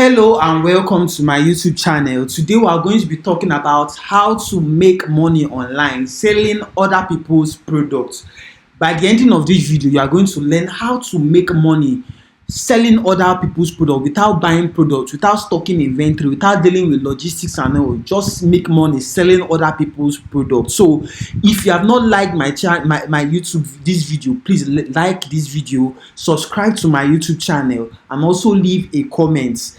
Hello and welcome to my YouTube channel. Today we are going to be talking about how to make money online selling other people's products. By the ending of this video, you are going to learn how to make money selling other people's products without buying products, without stocking inventory, without dealing with logistics and all. Just make money selling other people's products. So if you have not liked my YouTube this video, please like this video, subscribe to my YouTube channel, and also leave a comment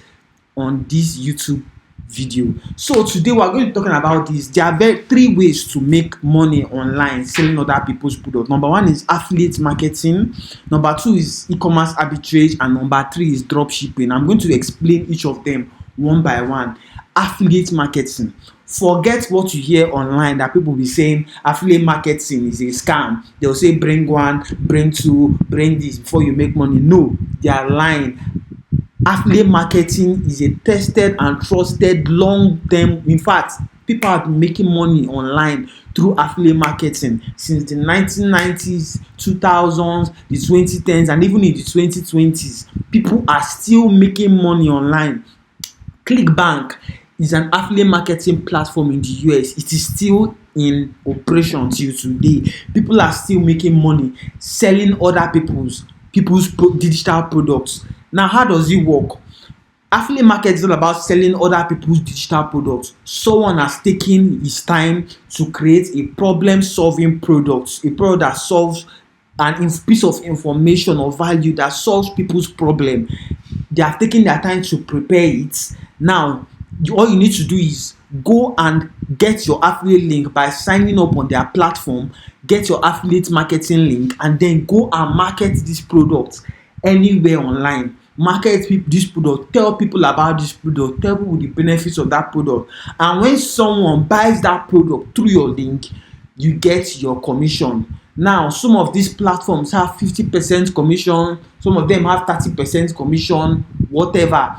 on this YouTube video. So today we are going to be talking about this. There are three ways to make money online selling other people's products. Number one is affiliate marketing, number two is e-commerce arbitrage, and number three is drop shipping. I'm going to explain each of them one by one. Affiliate marketing. Forget what you hear online that people be saying affiliate marketing is a scam. They'll say bring one, bring two, bring this before you make money. No, they are lying. Affiliate marketing is a tested and trusted long-term. In fact, people have been making money online through affiliate marketing since the 1990s, 2000s, the 2010s, and even in the 2020s. People are still making money online. ClickBank is an affiliate marketing platform in the US. It is still in operation till today. People are still making money selling other people's digital products. Now, how does it work? Affiliate marketing is all about selling other people's digital products. Someone has taken his time to create a problem-solving product, a product that solves an piece of information or value that solves people's problem. They have taken their time to prepare it. Now, all you need to do is go and get your affiliate link by signing up on their platform, get your affiliate marketing link, and then go and market this product anywhere online. Market this product, tell people about this product, tell people the benefits of that product, and when someone buys that product through your link, you get your commission. Now, some of these platforms have 50% commission, some of them have 30% commission, whatever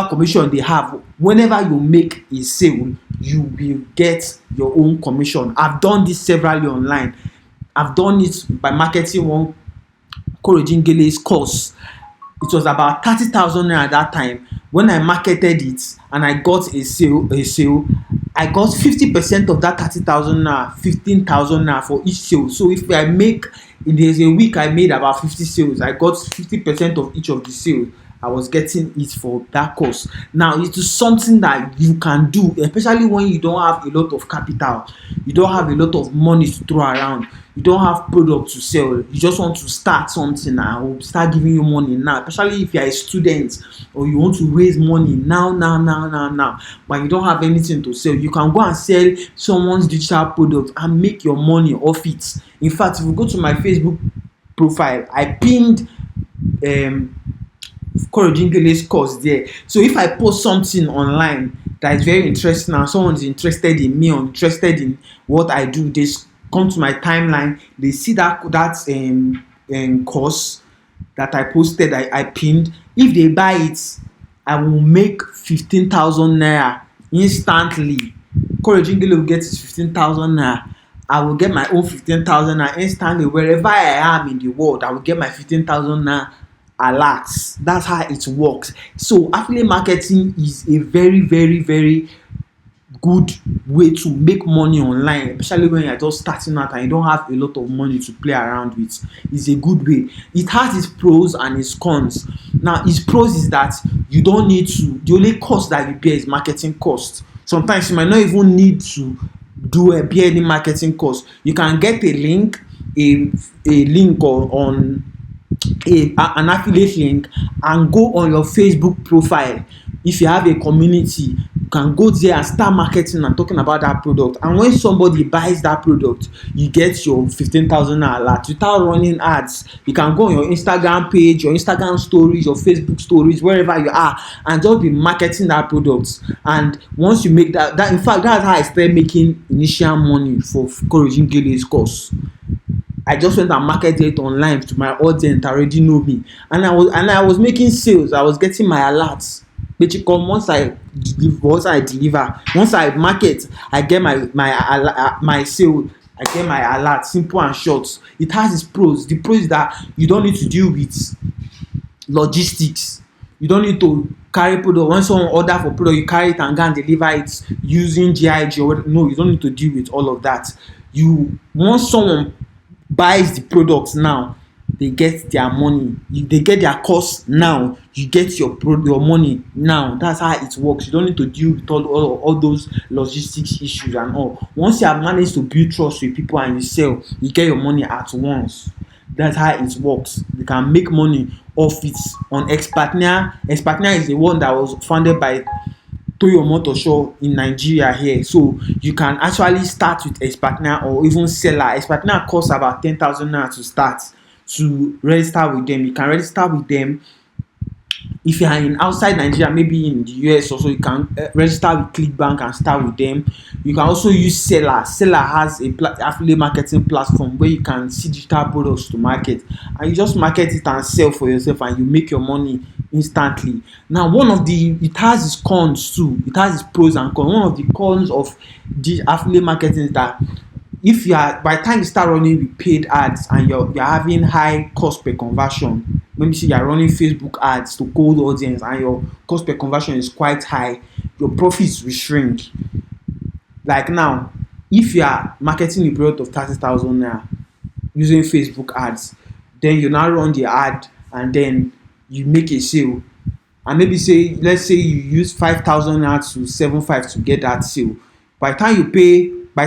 commission they have. Whenever you make a sale, you will get your own commission. I've done this severally online. I've done it by marketing one Koro Jingele's course. It was about 30,000 naira at that time. When I marketed it and I got a sale, I got 50% of that 30,000 naira, 15,000 naira for each sale. So if I make, there's a week I made about 50 sales, I got 50% of each of the sales. I was getting it for that course. Now, it is something that you can do, especially when you don't have a lot of capital, you don't have a lot of money to throw around, you don't have product to sell, you just want to start something and will start giving you money now, especially if you're a student or you want to raise money now, but you don't have anything to sell. You can go and sell someone's digital product and make your money off it. In fact, if you go to my Facebook profile, I pinned Koro Jingele's course there. So if I post something online that is very interesting and someone is interested in me or interested in what I do, they come to my timeline, they see that course that I posted, I pinned. If they buy it, I will make 15,000 naira instantly. Koro Jingele will get his 15,000 naira. I will get my own 15,000 naira instantly. Wherever I am in the world, I will get my 15,000 naira alert. That's how it works. So affiliate marketing is a very, very, very good way to make money online, especially when you're just starting out and you don't have a lot of money to play around with. It's a good way. It has its pros and its cons. Now, its pros is that you don't need to, the only cost that you bear is marketing cost. Sometimes you might not even need to bear any marketing cost. You can get a link, a link on an affiliate link, and go on your Facebook profile. If you have a community, you can go there and start marketing and talking about that product. And when somebody buys that product, you get your 15,000 alert without running ads. You can go on your Instagram page, your Instagram stories, your Facebook stories, wherever you are, and just be marketing that product. And once you make that in fact, that's how I started making initial money for Koro Jingele's course. I just went and marketed it online to my audience that already know me, and I was making sales. I was getting my alerts. But once I deliver, once I market, I get my sale, I get my alert. Simple and short. It has its pros. The pros is that you don't need to deal with logistics. You don't need to carry product. When someone order for product, you carry it and go and deliver it using GIG or what. No, you don't need to deal with all of that. You Once someone buys the product now, they get their money. They get their cost now. You get your money now. That's how it works. You don't need to deal with all those logistics issues and all. Once you have managed to build trust with people and you sell, you get your money at once. That's how it works. You can make money off it on Expartner. Expartner is the one that was founded by Toyo Motosho in Nigeria here. So you can actually start with Expartner or even Seller. Expartner costs about 10,000 naira to start. To register with them, you can register with them. If you are in outside Nigeria, maybe in the US also, you can register with ClickBank and start with them. You can also use Seller. Seller has a affiliate marketing platform where you can see digital products to market, and you just market it and sell for yourself, and you make your money instantly. Now, it has its cons too. It has its pros and cons. One of the cons of the affiliate marketing is that if you are by the time you start running with paid ads and you're having high cost per conversion, maybe say you're running Facebook ads to cold audience and your cost per conversion is quite high, your profits will shrink. Like now, if you are marketing a product of 30,000 naira using Facebook ads, then you now run the ad and then you make a sale, and maybe let's say you use 5,000 naira to 7,500 to get that sale. By the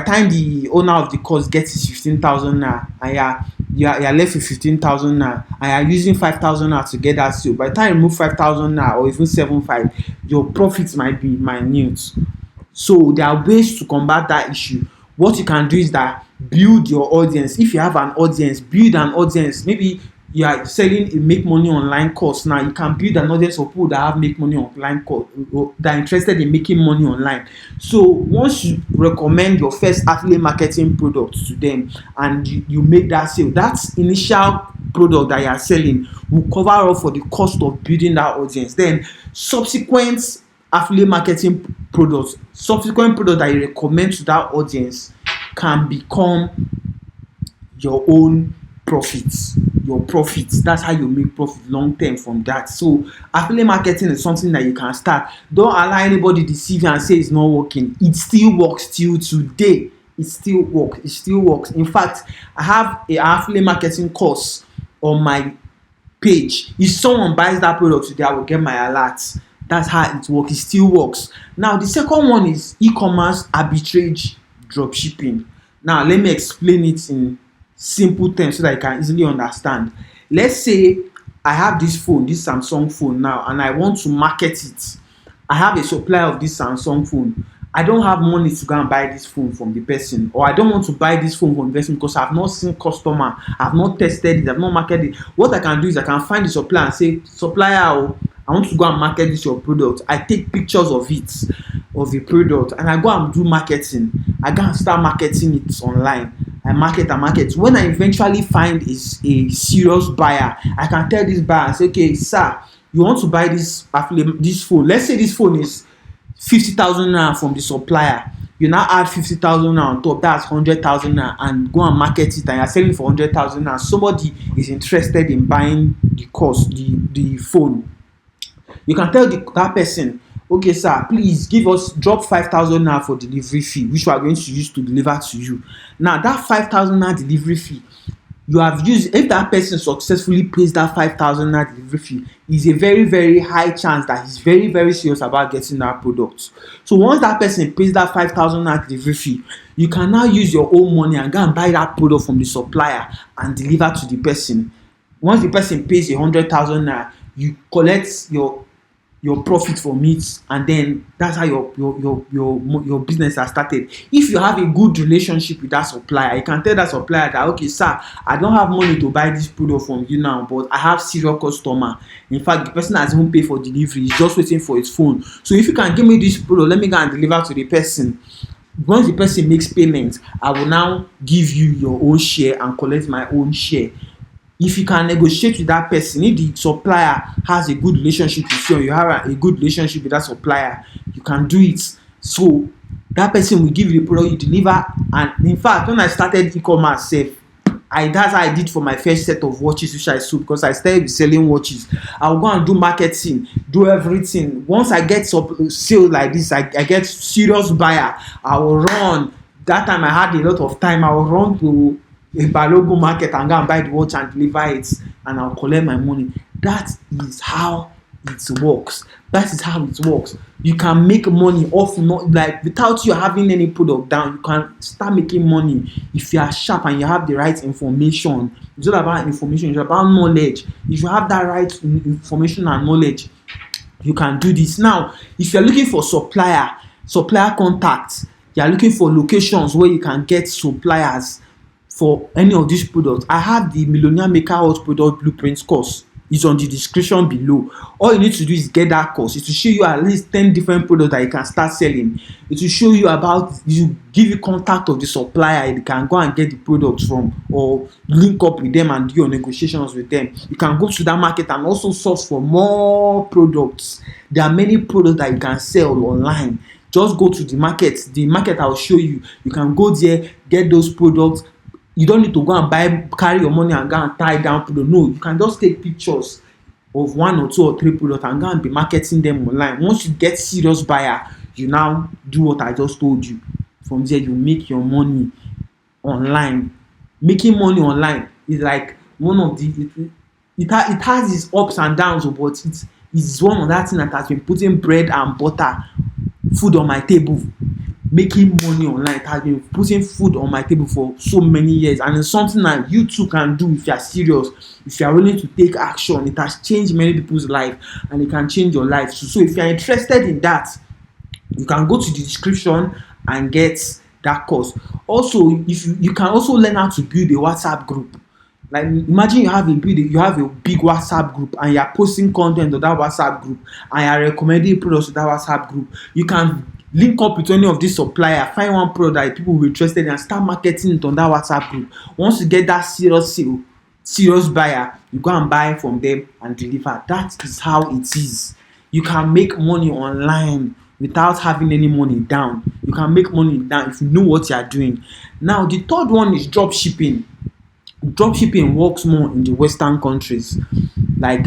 time the owner of the course gets his 15,000 naira and you're left with 15,000 naira and you're using 5,000 naira to get that sale, by the time you remove 5,000 naira or even 7,500, your profits might be minute. So there are ways to combat that issue. What you can do is that build your audience. If you have an audience, build an audience. Maybe you are selling a make money online course now. You can build an audience of people that have make money online course, that are interested in making money online. So once you recommend your first affiliate marketing product to them and you make that sale, that initial product that you are selling will cover up for the cost of building that audience. Then subsequent affiliate marketing products, that you recommend to that audience can become your own profits. That's how you make profit long term from that. So affiliate marketing is something that you can start. Don't allow anybody deceive you and say it's not working. It still works till today. It still works. In fact, I have an affiliate marketing course on my page. If someone buys that product today, I will get my alert. That's how it works. It still works. Now the second one is e-commerce arbitrage dropshipping. Now let me explain it in simple terms so that you can easily understand. Let's say I have this Samsung phone now, and I want to market it. I have a supply of this Samsung phone. I don't have money to go and buy this phone from the person, or I don't want to buy this phone from the person because I've not seen customer, I've not tested it, I've not marketed it. What I can do is I can find the supplier and say, supplier, I want to go and market this your product. I take pictures of the product, and I go and do marketing. I go and start marketing it online. I market. When I eventually find a serious buyer, I can tell this buyer and say, okay, sir, you want to buy this phone. Let's say this phone is 50,000 naira from the supplier. You now add 50,000 naira on top, that's 100,000 naira, and go and market it, and you're selling for 100,000 naira. Somebody is interested in buying the phone. You can tell that person, okay, sir, please drop 5,000 naira for delivery fee, which we are going to use to deliver to you. Now, that 5,000 naira delivery fee, you have used, if that person successfully pays that 5,000 naira delivery fee, is a very, very high chance that he's very, very serious about getting that product. So once that person pays that 5,000 naira delivery fee, you can now use your own money and go and buy that product from the supplier and deliver to the person. Once the person pays 100,000 naira, you collect your profit from it, and then that's how your business has started. If you have a good relationship with that supplier, you can tell that supplier that, okay, sir, I don't have money to buy this product from you now, but I have serious customer. In fact, the person has even paid for delivery, he's just waiting for his phone. So if you can give me this product, let me go and deliver to the person. Once the person makes payment, I will now give you your own share and collect my own share. If you can negotiate with that person, if the supplier has a good relationship with you, or you have a good relationship with that supplier, you can do it. So that person will give you the product, you deliver. And in fact, when I started e-commerce, That's how I did for my first set of watches which I sold, because I started with selling watches. I'll go and do marketing, do everything. Once I get sales like this, I get serious buyer, I will run. That time I had a lot of time. I will run to a Balogun market and go and buy the watch and deliver it, and I'll collect my money. That is how it works. That is how it works. You can make money off, not like without you having any product down. You can start making money if you are sharp and you have the right information. It's all about information. It's about knowledge. If you have that right information and knowledge, you can do this. Now, if you're looking for supplier contacts, you're looking for locations where you can get suppliers for any of these products, I have the Millionaire Maker Hot Product Blueprints course. It's on the description below. All you need to do is get that course. It will show you at least 10 different products that you can start selling. It will show you give you contact of the supplier you can go and get the products from, or link up with them and do your negotiations with them. You can go to that market and also source for more products. There are many products that you can sell online. Just go to the market. The market I will show you. You can go there, get those products. You don't need to go and carry your money and go and tie down product. No, you can just take pictures of 1 or 2 or 3 products and go and be marketing them online. Once you get serious buyer, you now do what I just told you. From there, you make your money online. Making money online is like one of the it has its ups and downs, but it's one of that thing that has been putting bread and butter, food on my table. Making money online, it has been putting food on my table for so many years, and it's something that you too can do if you are serious, if you are willing to take action. It has changed many people's life, and it can change your life. So if you are interested in that, you can go to the description and get that course. Also, if you can also learn how to build a WhatsApp group. Like, imagine you have a big WhatsApp group and you are posting content on that WhatsApp group and you are recommending products to that WhatsApp group. You can link up with any of these suppliers, find one product that people will be interested in and start marketing it on that WhatsApp group. Once you get that serious buyer, you go and buy from them and deliver. That is how it is. You can make money online without having any money down. You can make money down if you know what you are doing. Now, the third one is drop shipping. Drop shipping works more in the Western countries. Like,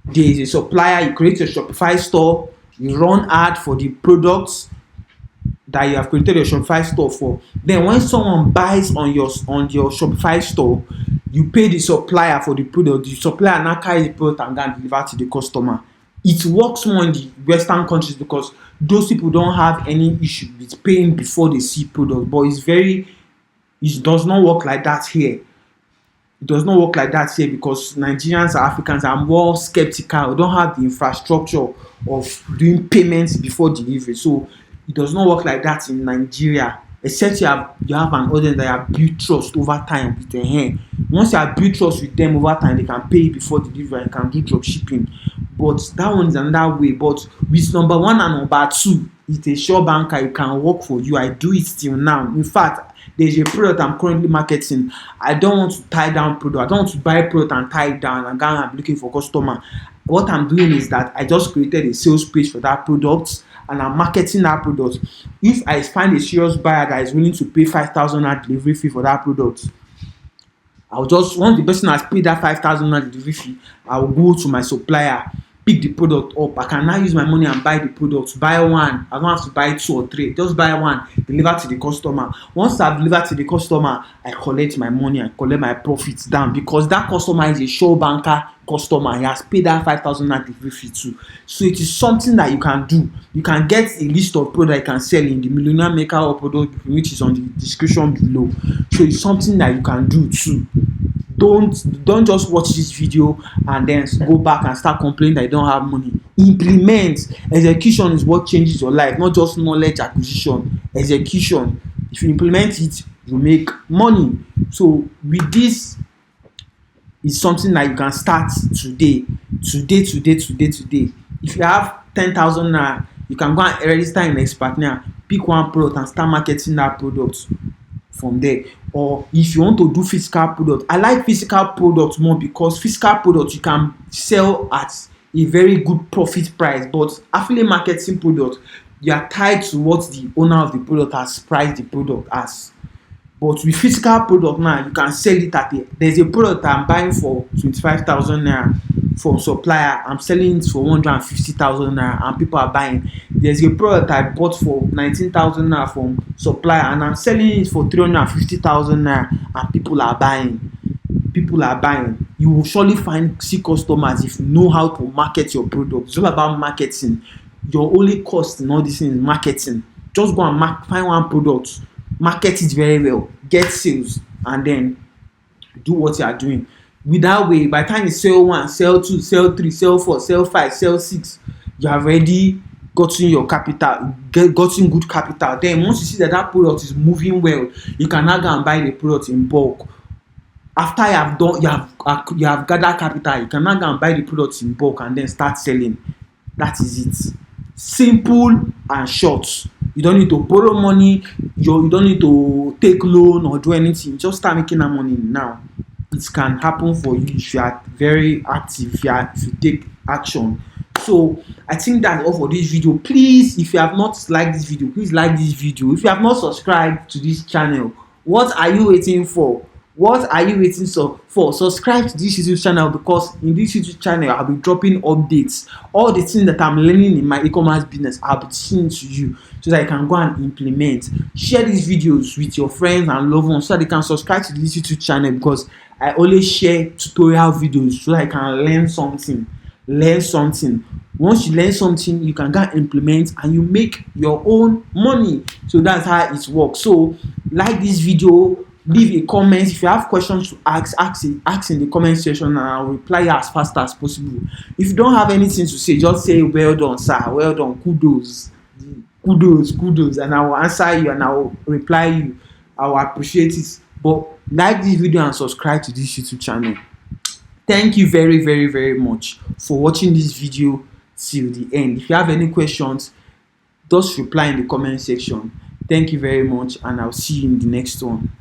there is a supplier, you create a Shopify store, you run ad for the products that you have created your Shopify store for. Then when someone buys on your Shopify store, you pay the supplier for the product. The supplier now carries the product and then deliver to the customer. It works more in the Western countries because those people don't have any issue with paying before they see product. But it does not work like that here. It does not work like that here because Nigerians and Africans are more skeptical. We don't have the infrastructure of doing payments before delivery. So it does not work like that in Nigeria, except you have an audience that you have built trust over time with the hand. Once you have built trust with them over time, they can pay before delivery and can do drop shipping. But that one is another way. But with number 1 and number 2, it's a sure banker. It can work for you. I do it till now. In fact, there's a product I'm currently marketing. I don't want to tie down product. I don't want to buy product and tie it down and go and be looking for customer. What I'm doing is that I just created a sales page for that product and I'm marketing that product. If I find a serious buyer that is willing to pay 5,000 delivery fee for that product, once the person has paid that 5,000 delivery fee, I will go to my supplier, pick the product up. I can now use my money and buy the product. Buy one. I don't have to buy 2 or 3. Just buy one, deliver to the customer. Once I've delivered to the customer, I collect my money and collect my profits down because that customer is a sure banker customer. He has paid that 5,000 delivery fee too. So it is something that you can do. You can get a list of products you can sell in the Millionaire Maker or product, which is on the description below. So it's something that you can do too. Don't just watch this video and then go back and start complaining that you don't have money. Implement. Execution is what changes your life, not just knowledge acquisition. Execution. If you implement it, you make money. So with this, is something that you can start today. If you have 10,000 naira, you can go and register in Expert now, pick one product and start marketing that product from there. Or if you want to do physical product, I like physical products more because physical products you can sell at a very good profit price, but affiliate marketing product, you are tied to what the owner of the product has priced the product as. But with physical product now, you can sell it at there's a product I'm buying for 25,000 naira from supplier. I'm selling it for 150,000 naira and people are buying. There's a product I bought for 19,000 naira from supplier and I'm selling it for 350,000 naira and people are buying. People are buying. You will surely see customers if you know how to market your product. It's all about marketing. Your only cost in all this thing is marketing. Just go and find one product, market it very well, get sales, and then do what you are doing. With that way, by the time you sell one, sell two, sell three, sell four, sell five, sell six, you have already gotten your capital, gotten good capital. Then once you see that that product is moving well, you can now go and buy the product in bulk. After you have gathered capital, you can now go and buy the product in bulk and then start selling. That is it. Simple and short. You don't need to borrow money, you don't need to take loan or do anything. Just start making that money now. It can happen for you if you are very active, if you take action. So I think that's all for this video. Please, if you have not liked this video, please like this video. If you have not subscribed to this channel, what are you waiting for? What are you waiting for? Subscribe to this YouTube channel, because in this YouTube channel I'll be dropping updates. All the things that I'm learning in my e-commerce business, I'll be teaching to you so that you can go and implement. Share these videos with your friends and loved ones so that they can subscribe to this YouTube channel, because I always share tutorial videos so that you can learn something. Once you learn something, you can go and implement and you make your own money. So that's how it works. So like this video, leave a comment. If you have questions to ask in the comment section and I'll reply as fast as possible. If you don't have anything to say, just say well done sir, well done, kudos, and I will answer you and I will reply you. I will appreciate it. But like this video and subscribe to this YouTube channel. Thank you very, very, very much for watching this video till the end. If you have any questions, just reply in the comment section. Thank you very much and I'll see you in the next one.